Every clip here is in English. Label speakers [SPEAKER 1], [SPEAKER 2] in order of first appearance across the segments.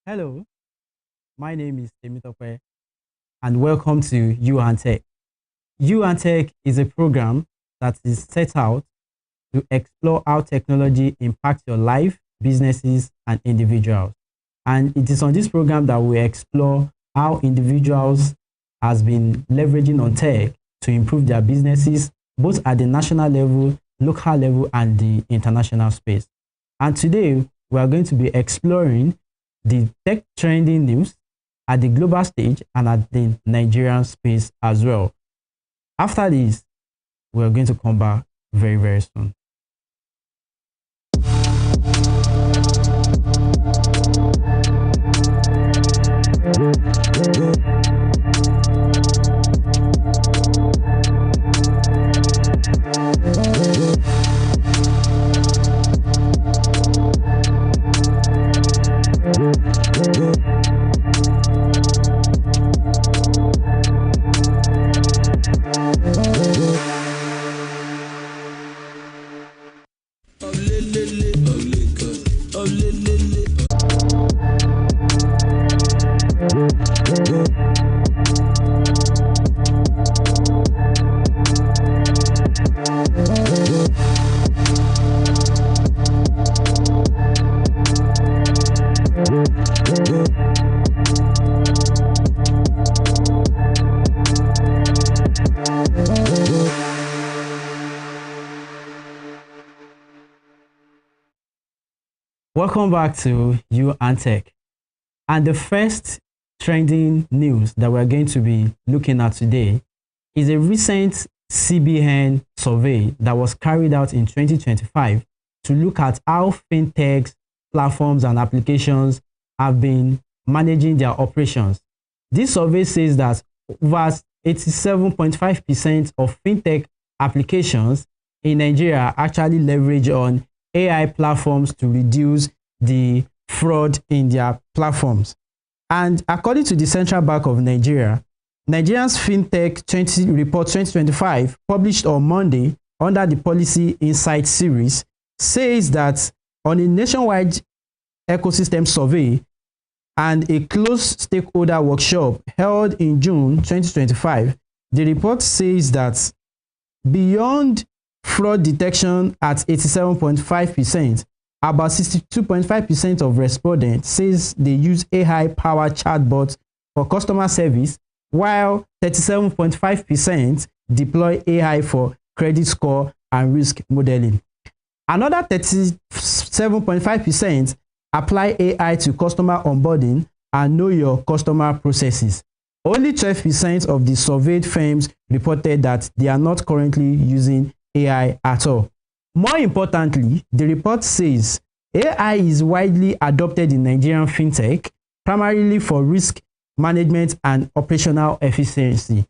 [SPEAKER 1] Hello, my name is Temitope and welcome to You and Tech. You and Tech is a program that is set out to explore how technology impacts your life, businesses, and individuals. And it is on this program that we explore how individuals has been leveraging on tech to improve their businesses, both at the national level, local level, and the international space. And today, we are going to be exploring the tech trending news at the global stage and at the Nigerian space as well. After this, we're going to come back very, very soon. Welcome back to You and Tech. And the first trending news that we're going to be looking at today is a recent CBN survey that was carried out in 2025 to look at how fintech platforms and applications have been managing their operations. This survey says that over 87.5% of fintech applications in Nigeria actually leverage on AI platforms to reduce the fraud in their platforms. And according to the Central Bank of Nigeria, Nigeria's FinTech Report 2025, published on Monday under the Policy Insight series, says that on a nationwide ecosystem survey and a closed stakeholder workshop held in June 2025, the report says that beyond fraud detection at 87.5%, about 62.5% of respondents says they use AI-powered chatbots for customer service, while 37.5% deploy AI for credit score and risk modeling. Another 37.5% apply AI to customer onboarding and know your customer processes. Only 12% of the surveyed firms reported that they are not currently using AI at all. More importantly, the report says AI is widely adopted in Nigerian fintech, primarily for risk management and operational efficiency.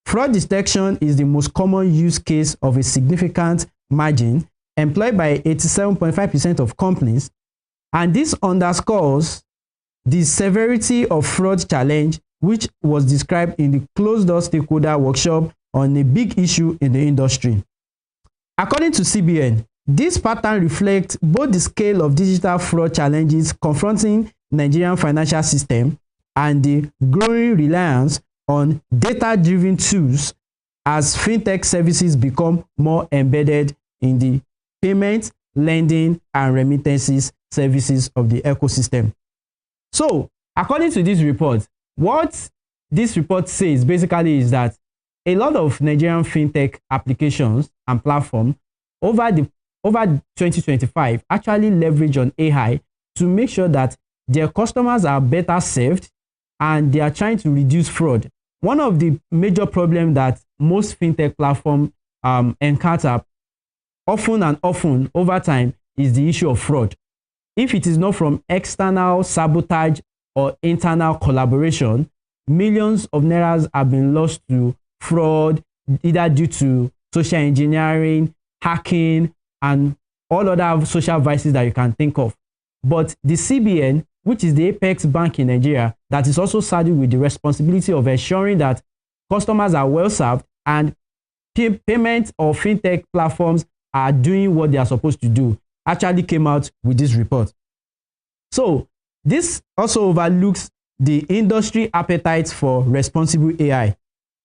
[SPEAKER 1] Fraud detection is the most common use case of a significant margin employed by 87.5% of companies, and this underscores the severity of fraud challenge, which was described in the closed-door stakeholder workshop on a big issue in the industry. According to CBN, this pattern reflects both the scale of digital fraud challenges confronting Nigerian financial system and the growing reliance on data-driven tools as fintech services become more embedded in the payment, lending, and remittances services of the ecosystem. So, according to this report, what this report says basically is that a lot of Nigerian fintech applications and platforms over 2025 actually leverage on AI to make sure that their customers are better served and they are trying to reduce fraud. One of the major problems that most fintech platforms encounter often over time is the issue of fraud. If it is not from external sabotage or internal collaboration, millions of nairas have been lost to fraud, either due to social engineering, hacking, and all other social vices that you can think of. But the CBN, which is the apex bank in Nigeria, that is also saddled with the responsibility of ensuring that customers are well served and payment or fintech platforms are doing what they are supposed to do, actually came out with this report. So this also overlooks the industry appetite for responsible AI.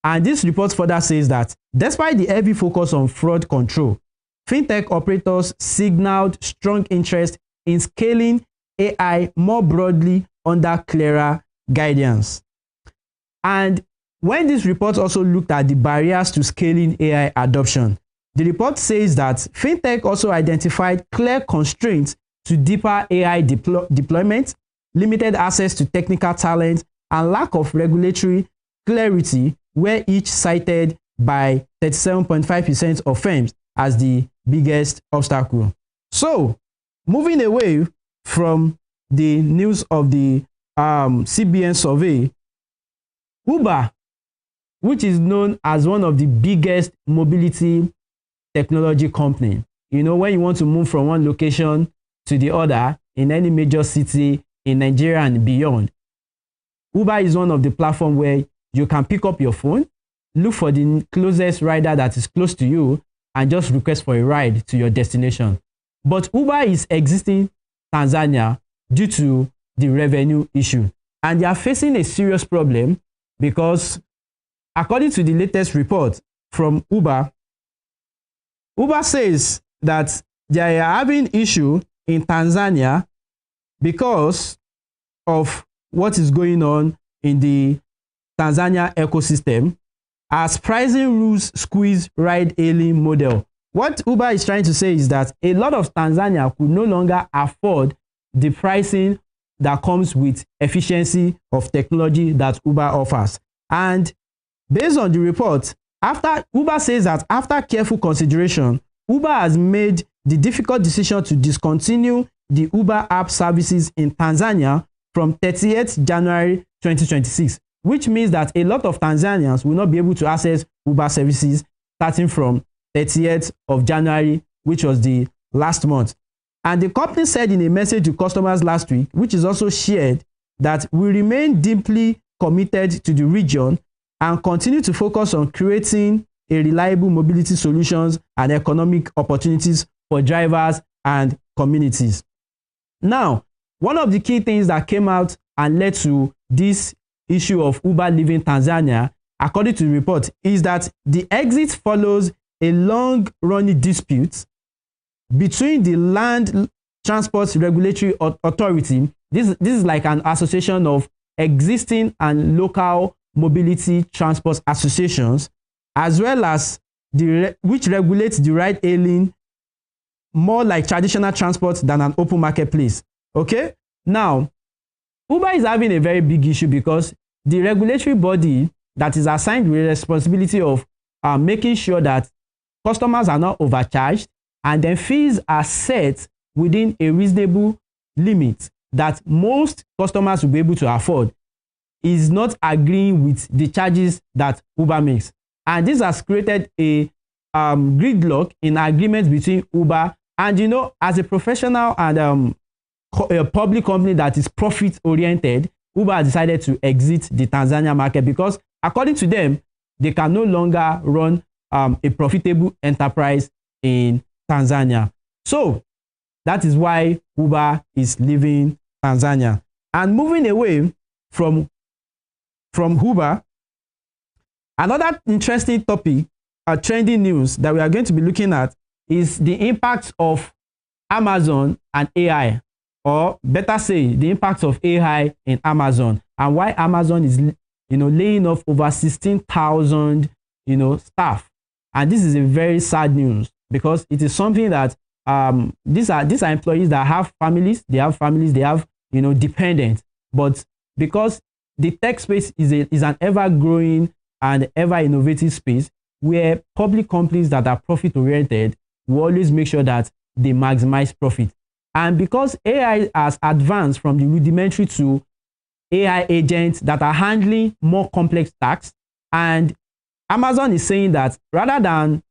[SPEAKER 1] And this report further says that despite the heavy focus on fraud control, fintech operators signaled strong interest in scaling AI more broadly under clearer guidance. And when this report also looked at the barriers to scaling AI adoption, the report says that fintech also identified clear constraints to deeper AI deployment, limited access to technical talent, and lack of regulatory clarity, where each cited by 37.5% of firms as the biggest obstacle. So, moving away from the news of the CBN survey, Uber, which is known as one of the biggest mobility technology company, you know, when you want to move from one location to the other in any major city in Nigeria and beyond, Uber is one of the platforms where you can pick up your phone, look for the closest rider that is close to you, and just request for a ride to your destination. But Uber is exiting Tanzania due to the revenue issue. And they are facing a serious problem because, according to the latest report from Uber, Uber says that they are having issue in Tanzania because of what is going on in the Tanzania ecosystem as pricing rules squeeze ride-hailing model. What Uber is trying to say is that a lot of Tanzania could no longer afford the pricing that comes with efficiency of technology that Uber offers. And based on the report, Uber says that after careful consideration, Uber has made the difficult decision to discontinue the Uber app services in Tanzania from 30th January 2026, which means that a lot of Tanzanians will not be able to access Uber services starting from 30th of January, which was the last month. And the company said in a message to customers last week, which is also shared, that we remain deeply committed to the region and continue to focus on creating a reliable mobility solutions and economic opportunities for drivers and communities. Now, one of the key things that came out and led to this issue of Uber leaving Tanzania, according to the report, is that the exit follows a long-running dispute between the Land Transport Regulatory Authority. This is like an association of existing and local mobility transport associations, as well as which regulates the ride-hailing more like traditional transport than an open marketplace. Okay, now Uber is having a very big issue because the regulatory body that is assigned with the responsibility of making sure that customers are not overcharged and then fees are set within a reasonable limit that most customers will be able to afford, is not agreeing with the charges that Uber makes. And this has created a gridlock in agreement between Uber and, you know, as a professional and a public company that is profit oriented, Uber has decided to exit the Tanzania market because, according to them, they can no longer run a profitable enterprise in Tanzania. So that is why Uber is leaving Tanzania. And moving away from Uber, another interesting topic, trending news that we are going to be looking at is the impact of Amazon and AI, or better say, the impact of AI in Amazon, and why Amazon is, you know, laying off over 16,000, you know, staff. And this is a very sad news because it is something that these are employees that have families, they have, you know, dependents. But because the tech space is an ever-growing and ever-innovative space where public companies that are profit-oriented will always make sure that they maximize profit. And because AI has advanced from the rudimentary to AI agents that are handling more complex tasks. And Amazon is saying that rather than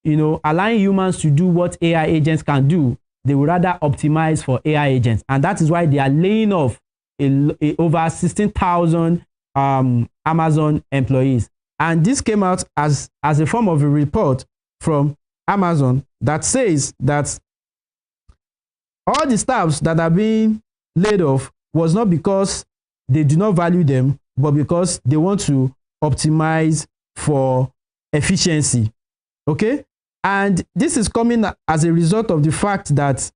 [SPEAKER 1] allowing humans to do what AI agents can do, they would rather optimize for AI agents. And that is why they are laying off over 16,000 Amazon employees. And this came out as a form of a report from Amazon that says that all the staffs that are being laid off was not because they do not value them, but because they want to optimize for efficiency. Okay? And this is coming as a result of the fact that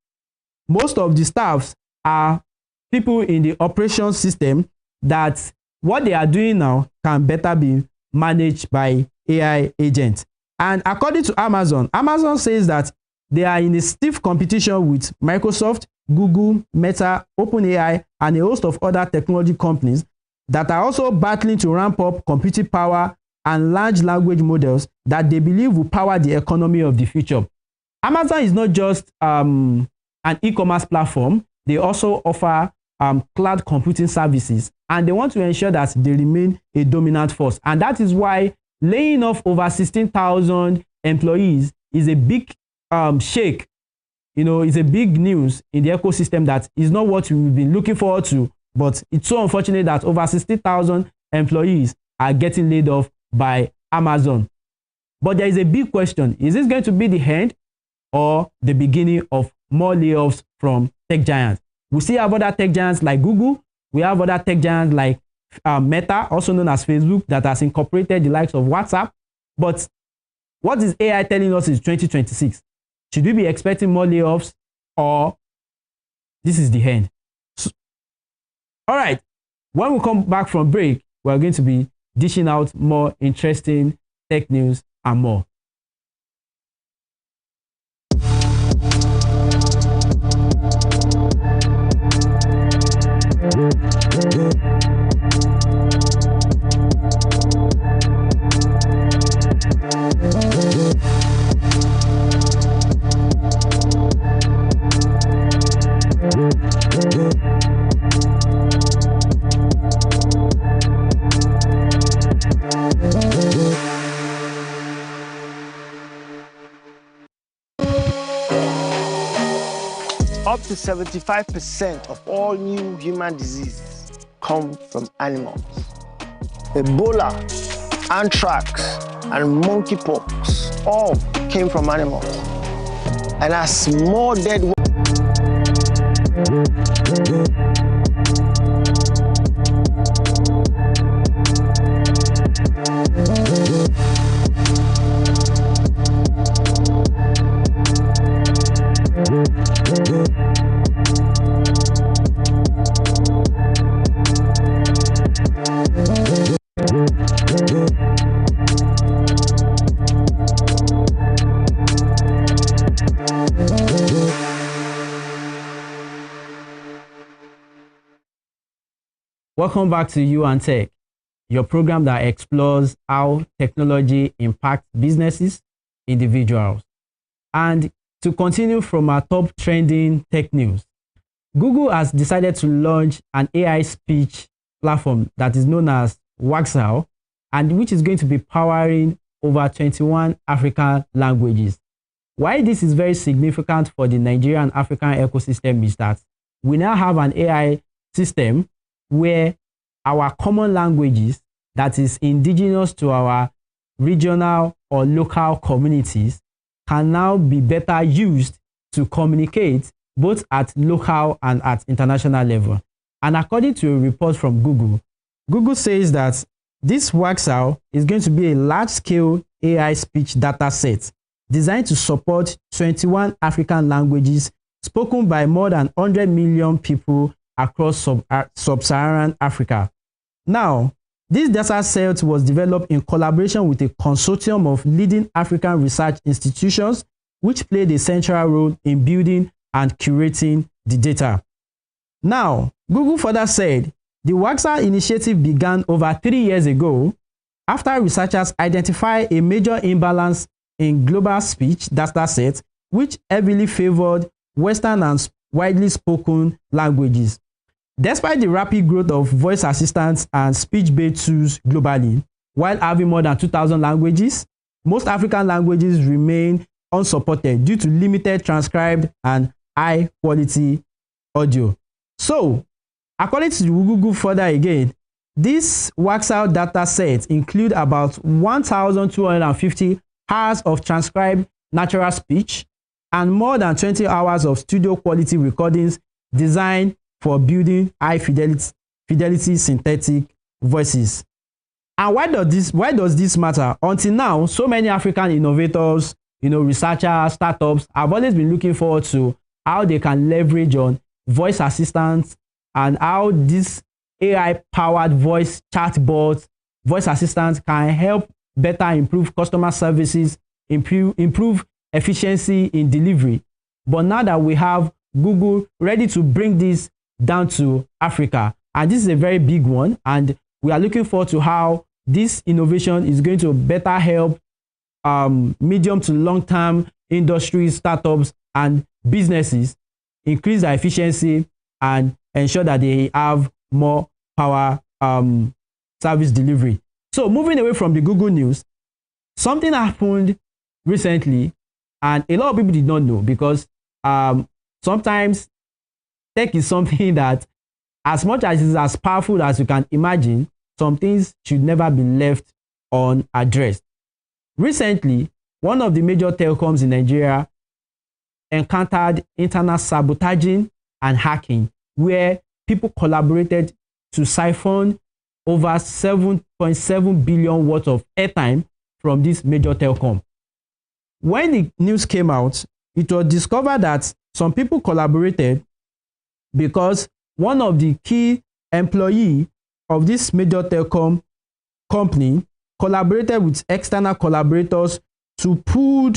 [SPEAKER 1] most of the staffs are people in the operations system, that what they are doing now can better be managed by AI agents. And according to Amazon, Amazon says that they are in a stiff competition with Microsoft, Google, Meta, OpenAI, and a host of other technology companies that are also battling to ramp up computing power and large language models that they believe will power the economy of the future. Amazon is not just an e-commerce platform. They also offer cloud computing services, and they want to ensure that they remain a dominant force. And that is why laying off over 16,000 employees is a big shake. It's a big news in the ecosystem that is not what we've been looking forward to, but it's so unfortunate that over 60,000 employees are getting laid off by Amazon. But there is a big question. Is this going to be the end or the beginning of more layoffs from tech giants? We still have other tech giants like Google. We have other tech giants like Meta, also known as Facebook, that has incorporated the likes of WhatsApp. But what is AI telling us is 2026? Should we be expecting more layoffs, or this is the end? So, all right. When we come back from break, we're going to be dishing out more interesting tech news and more.
[SPEAKER 2] Up to 75% of all new human diseases come from animals. Ebola, anthrax, and monkeypox all came from animals. And as more dead
[SPEAKER 1] Welcome back to You and Tech, your program that explores how technology impacts businesses, individuals. And to continue from our top trending tech news, Google has decided to launch an AI speech platform that is known as Waxal, and which is going to be powering over 21 African languages. Why this is very significant for the Nigerian African ecosystem is that we now have an AI system where our common languages that is indigenous to our regional or local communities can now be better used to communicate both at local and at international level. And according to a report from Google, Google says that this Waxal is going to be a large-scale AI speech data set designed to support 21 African languages spoken by more than 100 million people across sub-Saharan Africa. Now, this data set was developed in collaboration with a consortium of leading African research institutions, which played a central role in building and curating the data. Now, Google further said the Waxal initiative began over 3 years ago after researchers identified a major imbalance in global speech data sets, which heavily favored Western and widely spoken languages. Despite the rapid growth of voice assistants and speech-based tools globally, while having more than 2,000 languages, most African languages remain unsupported due to limited transcribed and high-quality audio. So, according to Google further again, this Waxout data sets include about 1,250 hours of transcribed natural speech and more than 20 hours of studio quality recordings designed for building high fidelity synthetic voices. And why does this matter? Until now, so many African innovators, researchers, startups have always been looking forward to how they can leverage on voice assistants and how this AI-powered voice chatbots, voice assistants can help better improve customer services, improve efficiency in delivery. But now that we have Google ready to bring this down to Africa, and this is a very big one, and we are looking forward to how this innovation is going to better help medium to long-term industries, startups, and businesses increase their efficiency and ensure that they have more power service delivery. So moving away from the Google news, something happened recently, and a lot of people did not know, because sometimes tech is something that, as much as it is as powerful as you can imagine, some things should never be left unaddressed. Recently, one of the major telecoms in Nigeria encountered internal sabotaging and hacking, where people collaborated to siphon over 7.7 billion worth of airtime from this major telecom. When the news came out, it was discovered that some people collaborated because one of the key employees of this major telecom company collaborated with external collaborators to pool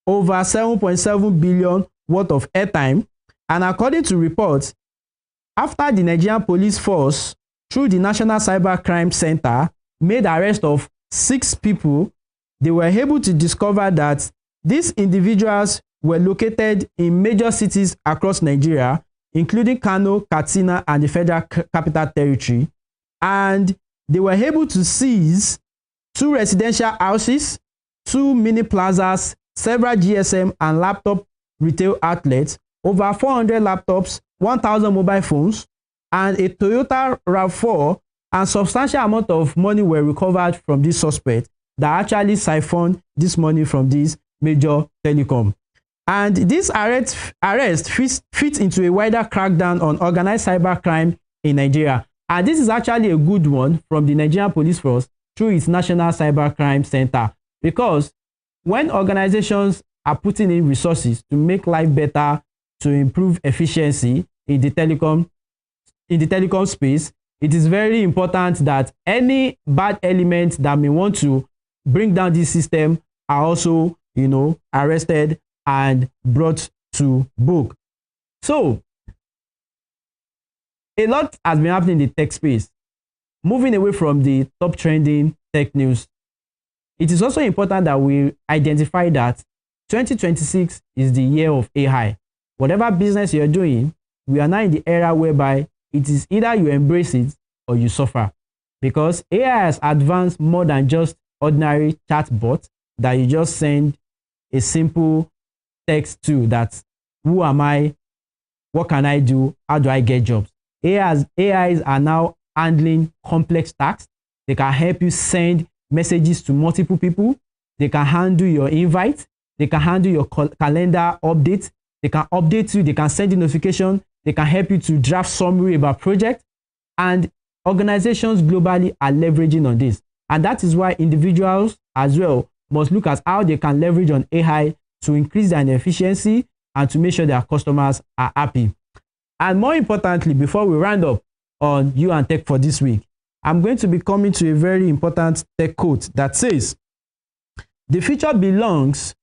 [SPEAKER 1] over 7.7 billion worth of airtime. And according to reports, after the Nigerian police force, through the National Cybercrime Center, made arrest of 6 people, they were able to discover that these individuals were located in major cities across Nigeria, including Kano, Katsina, and the Federal Capital Territory. And they were able to seize 2 residential houses, 2 mini plazas, several GSM and laptop retail outlets, over 400 laptops, 1,000 mobile phones, and a Toyota RAV4, and substantial amount of money were recovered from this suspect that actually siphoned this money from this major telecom. And this arrest fits into a wider crackdown on organized cybercrime in Nigeria. And this is actually a good one from the Nigerian Police Force through its National Cybercrime Center, because when organizations are putting in resources to make life better, to improve efficiency in the telecom space, it is very important that any bad elements that may want to bring down this system are also, arrested and brought to book. So, a lot has been happening in the tech space. Moving away from the top trending tech news, it is also important that we identify that 2026 is the year of AI. Whatever business you're doing, we are now in the era whereby it is either you embrace it or you suffer, because AI has advanced more than just ordinary chatbot that you just send a simple text to, that who am I, what can I do, how do I get jobs. AIs are now handling complex tasks. They can help you send messages to multiple people. They can handle your invites. They can handle your calendar updates. They can update you. They can send you notification. They can help you to draft summary about project. And organizations globally are leveraging on this. And that is why individuals as well must look at how they can leverage on AI to increase their efficiency and to make sure their customers are happy. And more importantly, before we round up on You and Tech for this week, I'm going to be coming to a very important tech quote that says, the future belongs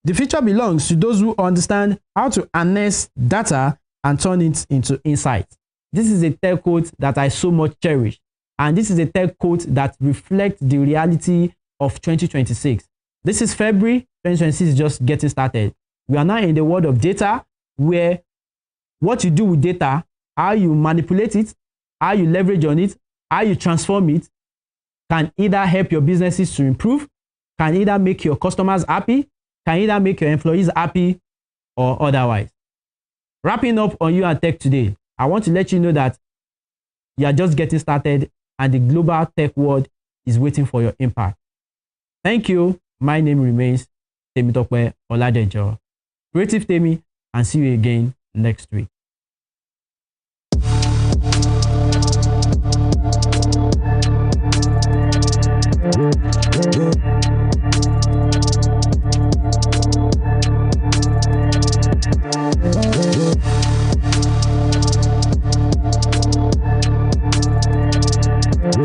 [SPEAKER 1] to those who understand how to harness data and turn it into insight. This is a tech quote that I so much cherish. And this is a tech quote that reflects the reality of 2026. This is February, 2026 is just getting started. We are now in the world of data, where what you do with data how you manipulate it, how you leverage on it, how you transform it, can either help your businesses to improve, can either make your customers happy, can either make your employees happy, or otherwise. Wrapping up on You and Tech today, I want to let you know that you are just getting started and the global tech world is waiting for your impact. Thank you. My name remains Temitope Oladejo. Creative Temi, and see you again next week.